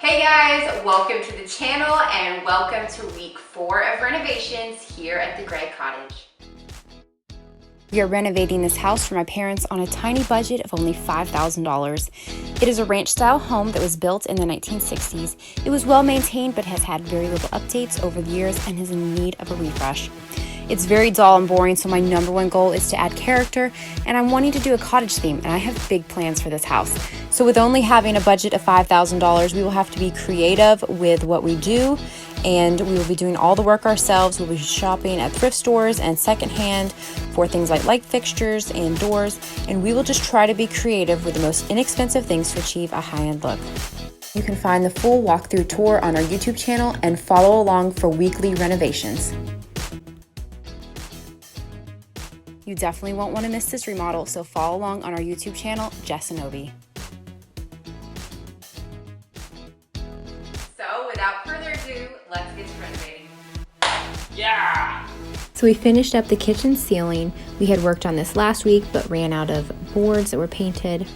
Hey guys, welcome to the channel and welcome to week 4 of renovations here at the Gray Cottage. We are renovating this house for my parents on a tiny budget of only $5,000. It is a ranch-style home that was built in the 1960s. It was well maintained but has had very little updates over the years and is in need of a refresh. It's very dull and boring, so my number one goal is to add character, and I'm wanting to do a cottage theme, and I have big plans for this house. So with only having a budget of $5,000, we will have to be creative with what we do, and we will be doing all the work ourselves. We'll be shopping at thrift stores and secondhand for things like light fixtures and doors, and we will just try to be creative with the most inexpensive things to achieve a high-end look. You can find the full walkthrough tour on our YouTube channel and follow along for weekly renovations. You definitely won't want to miss this remodel, so follow along on our YouTube channel, Jess and Obie. So without further ado, let's get to renovating. Yeah! So we finished up the kitchen ceiling. We had worked on this last week, but ran out of boards that were painted.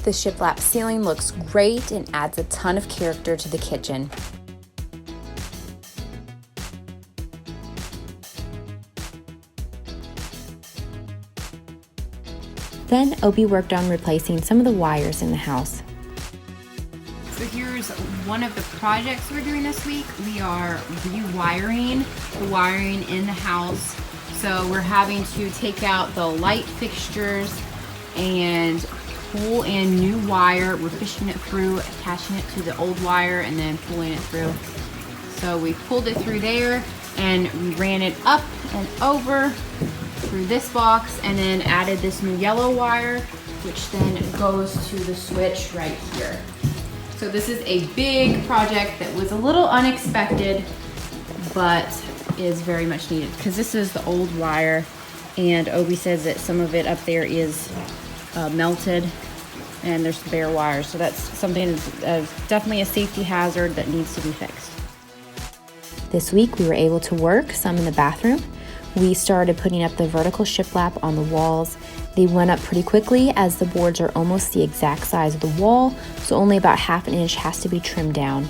The shiplap ceiling looks great and adds a ton of character to the kitchen. Then Obie worked on replacing some of the wires in the house. So here's one of the projects we're doing this week. We are rewiring the wiring in the house. So we're having to take out the light fixtures and pull in new wire. We're fishing it through, attaching it to the old wire, and then pulling it through. So we pulled it through there and we ran it up and over through this box, and then added this new yellow wire, which then goes to the switch right here. So this is a big project that was a little unexpected, but is very much needed because this is the old wire, and Obie says that some of it up there is melted and there's bare wires, so that's something that's definitely a safety hazard that needs to be fixed. This week we were able to work some in the bathroom. We started putting up the vertical shiplap on the walls. They went up pretty quickly as the boards are almost the exact size of the wall, so only about ½ an inch has to be trimmed down.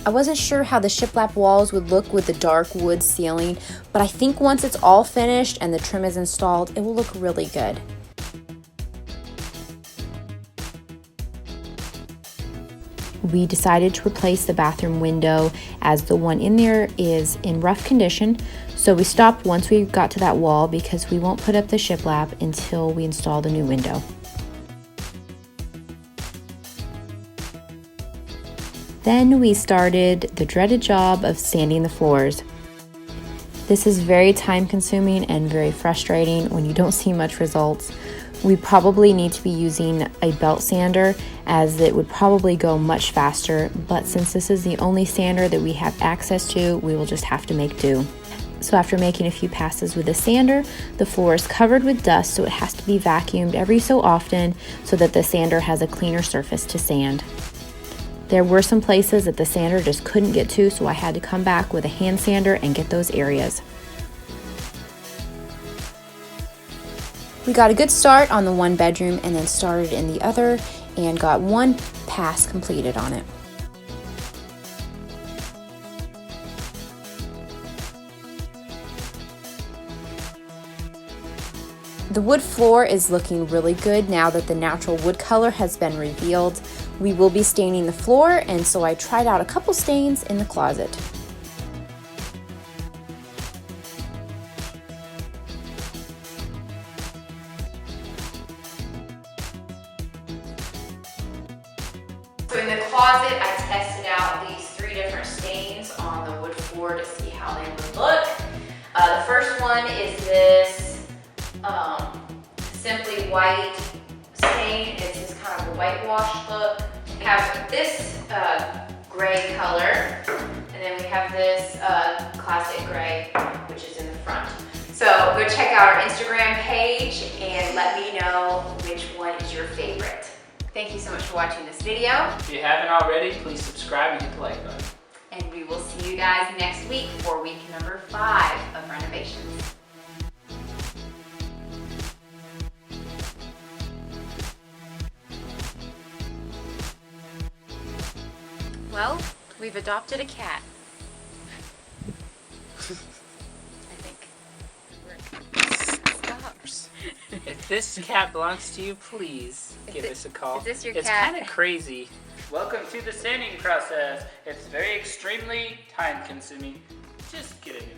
I wasn't sure how the shiplap walls would look with the dark wood ceiling, but I think once it's all finished and the trim is installed, it will look really good. We decided to replace the bathroom window as the one in there is in rough condition, so we stopped once we got to that wall because we won't put up the shiplap until we install the new window. Then we started the dreaded job of sanding the floors. This is very time consuming and very frustrating when you don't see much results. We probably need to be using a belt sander as it would probably go much faster, but since this is the only sander that we have access to, we will just have to make do. So after making a few passes with the sander, the floor is covered with dust, so it has to be vacuumed every so often so that the sander has a cleaner surface to sand. There were some places that the sander just couldn't get to, so I had to come back with a hand sander and get those areas. We got a good start on the one bedroom and then started in the other and got one pass completed on it. The wood floor is looking really good now that the natural wood color has been revealed. We will be staining the floor, and so I tried out a couple stains in the closet. So in the closet, I tested out these 3 different stains on the wood floor to see how they would look. The first one is this simply white stain. It's this kind of a whitewash look. We have this gray color, and then we have this classic gray, which is in the front. So go check out our Instagram page and let me know which one is your favorite. Thank you so much for watching this video. If you haven't already, please subscribe and hit the like button. And we will see you guys next week for week number 5 of renovations. Well, we've adopted a cat. I think. Stop. If this cat belongs to you, please give us a call. Is this your it's cat? It's kind of crazy. Welcome to the sanding process. It's very extremely time consuming. Just kidding.